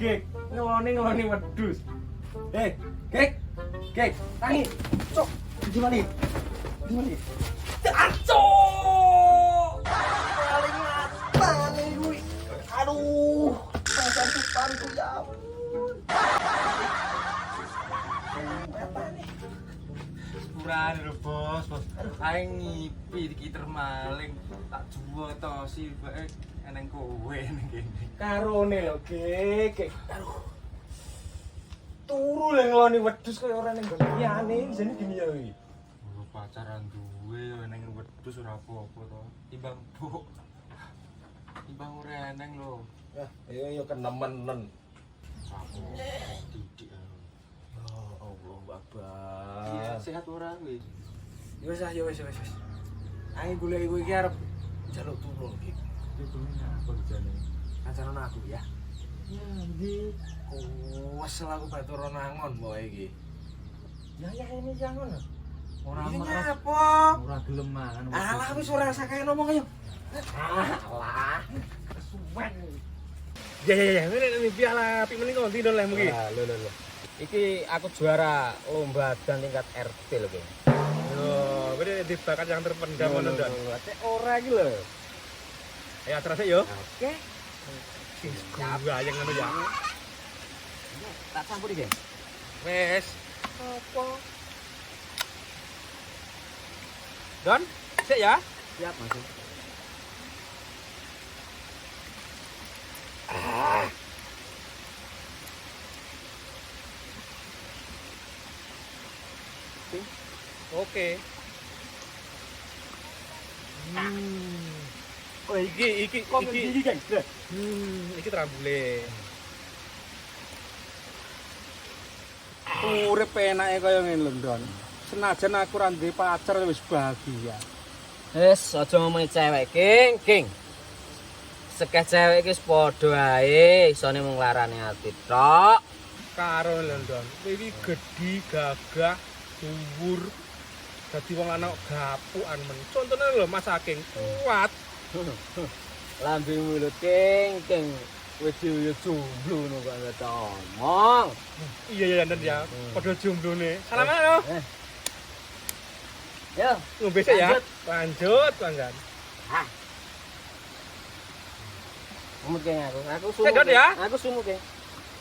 Gek. Ngeloni wedhus. Gek. Gek, tangi. Cok, di mana? Di mana? Acok! Paling apa nih gue? Aduh, pasang depanku ya. Kurang lho bos. Aing ngipi iki termaling. Tak juwo to si bae eneng kowe ning kene. Karone lho, Gek. Aduh. Turu le ngeloni wedhus kaya ora ning liyane, jane gini ya iki. Pacaran duwe yo eneng wedhus ora apa-apa to. Timbang buk. Timbang ora eneng lho. Ya, ayo kenemenen. Aku didik. Oh, Allah Iya, Akbar. sehat ora kowe? Ya wis. Ayo golek kowe iki arep njaluk tulung iki. Ditulungi apa jane? Ajaran aku ya. Ya, ndi? Wes aku batur nangon pokoke iki. Ya ini jangan. Ora Ini merah. apa? Ora gelem mangan. Alah wis ora usah kaya ngomong ayo. Alah. Kesuwen. Ya. Ini piala api menika ndi lho mriki. Lho. Iki aku juara lomba dan tingkat RT lho, Geng. Yo, kuwi di bakat yang terpendam ngono ndak. Cek ora iki lho. Ya terus yo. Oke. Gua yang ngono ya. Tak campur iki, Geng. Wes. Apa? Don, sik ya. Siap, Mas. Oke. Oh iki Geng. iki trambule. Urip enake kaya ngene lho, Don. Senajan aku ora duwe pacar wis bahagia. Wis aja ngomongin cewek, King. Sekeh cewek iki wis padha ae, isone mung larane ati tok. Karo London. Kowe iki gedhi, gagah, dhuwur. Dadi wong anak gapukan men. Contone lho Mas Aking, kuat. Lambemu lho, King. Kowe dhewe jomblo ngono kok ndak omong. Iya Nden ya. Padha jomblone. Salaman lho. Yo, Ngombe sik ya. lanjut. Lanjut. Sumut King aku. Aku Cek, Don, ya. Aku sumut, King.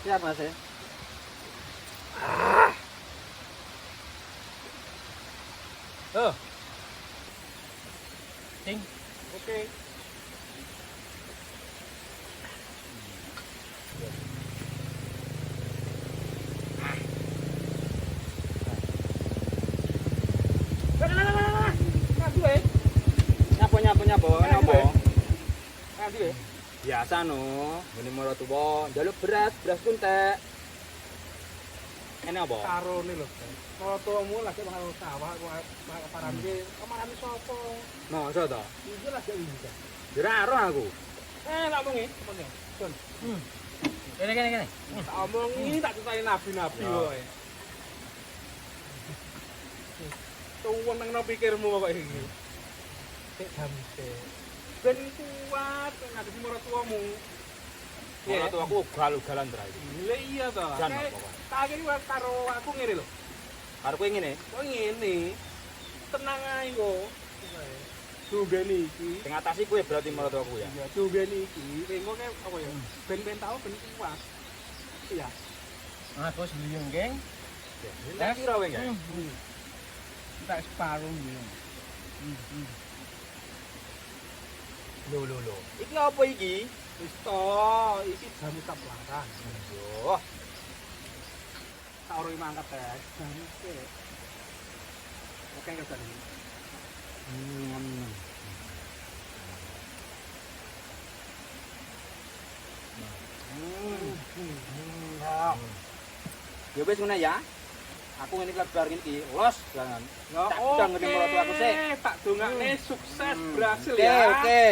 Siap, Mas. Oh. King. Oke. Napa? Biasa no, ngene maratuwa, njaluk beras ku entek. Ini apa? Karone lho. Kalau tuamu lagi bakal sawah, paran iki, kemaran sapa? Masa to? Iki lagi iki. Ora roh aku. Tak omongi, temen. Don. Kene. Tak omongi, tak critani nabi-nabi kowe. Tuwon nang pikirmu kok iki. Sik jamte. Ben kuat ngadepi maratuamu. Maratuwaku ugal-ugalan tra iki. Lha iya to. Jan apa, Pak? Tak kene karo aku ngene lho. Karo kowe ngene, Kok ngene? Tenang ae kok. Dungene iki. sing atasi kowe berarti maratuwaku ya. Iya, dungene iki. Engko apa ya? Ben tau ben kuat. Iya. Aku sembilan, King. Lah kira kowe ya? Tak separuh iki. Lho. Iki apa iki? Wis to, iki jamu kaplangan. Yo. Tak ora mangkat ya. Jamu sik. Oke kok tadi. Ya wis ngene ya. Aku ngene iki bar iki los jangan. Ya Tak udah ngerti maratu aku sik. Tak dongakne sukses berhasil Oke, ya. oke.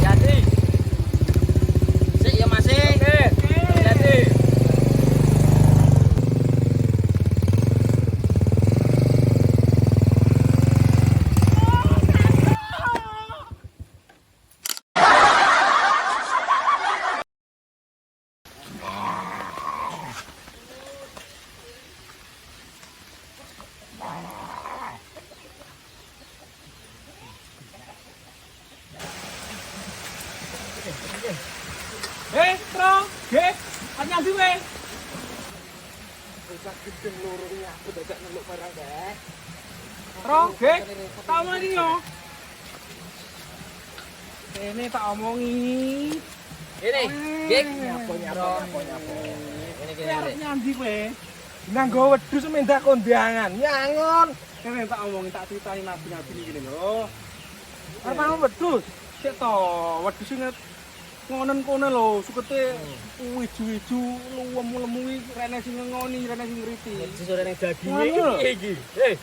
Jadi. Sik ya, Mas. Jadi. sih kowe? Bocah gedeng loro iki aku dadak neluk barang kae. Tro, Gek. Tak omongi yo. Ini tak omongi. Ini, Gek. Nyapa. Ini Kowe arep nyandi kowe. Nganggo wedhus mendak kondangan. Nyangon. Kene tak omongi tak critani nabi-nabi iki lho. Arep mau wedhus. Sik to, wedhus sing ngonen-konen lho, sukete wiju-wiju lemu-lemu iki rene sing ngoni, rene sing ngriti. Sore ning daging Ngono. iki. Eh,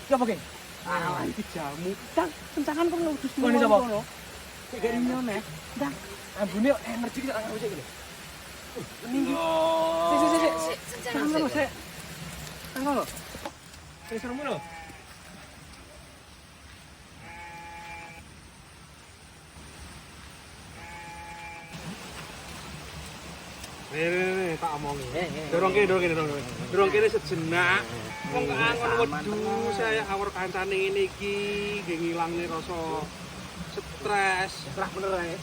Ya apa, Geng? Ah, iki jamu. Cang, kencangan kok wedhus Ngoni sapa? Sik gak nyone. Ndang, ambune energi sak karo sik lho. Ini. Sik. Ngono sik. Ngono. Sik seremu lho. Nih, tak omongi. Dorong kene sejenak. Wong keangon wedhus saya awur kancane ngene iki nggih ngilangne rasa stres. Stres bener ae.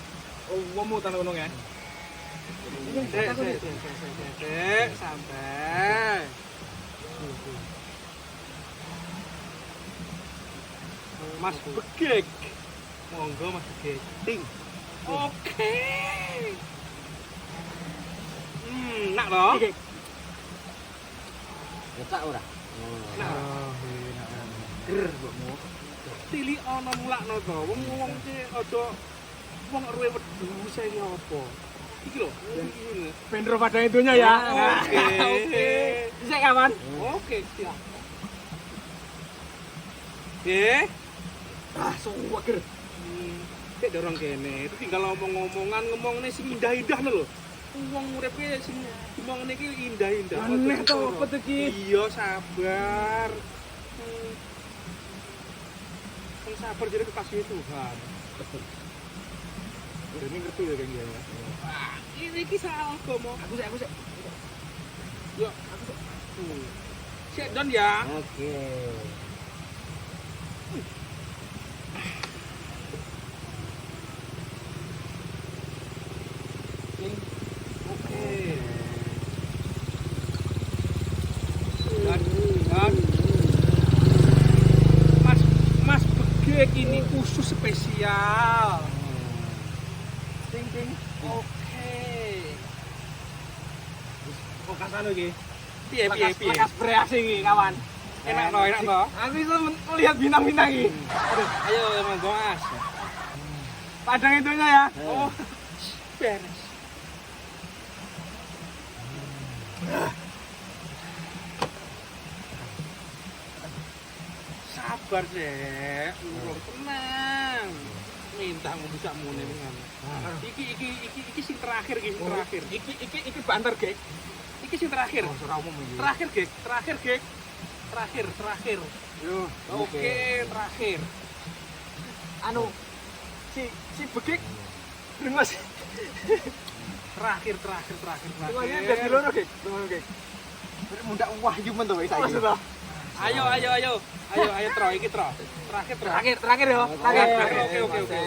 Oh, wong tan ngono ya. Dek, santai. Mas Begek. Monggo Mas Begek. Ting. Oke. Nak loh. nyetak ora? Nak. Ger mbokmu. Tili ana mulakno to. Wong iki aja wong ruwe wedhus iki apa? Iki lho. Ben ro padane donya ya. Oke. Bisa kawan? Oke, siap. Nggih. Ah, suwek ger. Cek dorong kene, itu tinggal ngomong-ngomongan, ngomongnya sing indah-indah lho. Wong uripe sing ngomongne iki indah-indah. Aneh to apa to iki? Iya, sabar. Wong sabar jadi kekasih Tuhan. Ini ngerti ya kayak gini. Wah, ini iki salah agama. Aku sik. Yo, aku sik. Sik don ya. Oke. Oke. Dan Mas Begek ini khusus spesial. Ting. Oke. Kok kasane iki? Piye? Lekas beras iki, kawan. Enak to. Aku iso melihat bintang-bintang iki. Ayo monggo Mas. Padang itunya ya. Oh. Beres. Sabar sih, tenang. Minta mau bisa mune dengan. Iki sing terakhir iki sing terakhir. Iki banter, Gek. Iki sing terakhir. Oh, ora umum iki. Terakhir, Gek. Terakhir. Yo, oke, terakhir. Anu si Begek Mas. Terakhir. Semuanya dadi loro, Gek. Gek. Mundak wahyu men to wis saiki. Ayo, Tro, iki Tro. Terakhir yo. Oke.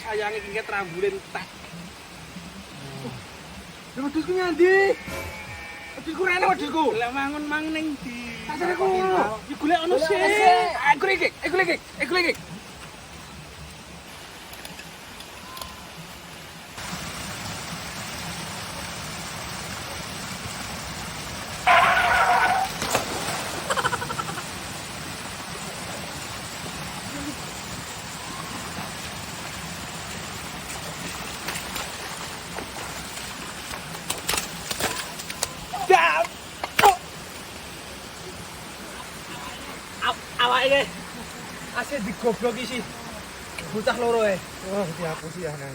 Sayang iki nget rambule entek. Wedhusku nyandi? Wedhusku rene wedhusku. Lah mangun ning ndi? Kasare ku. Iki golek ono sik. Aku iki. Awake asih digoblok iki sih. Bocah loro e. Wah, dihapusi ya nang.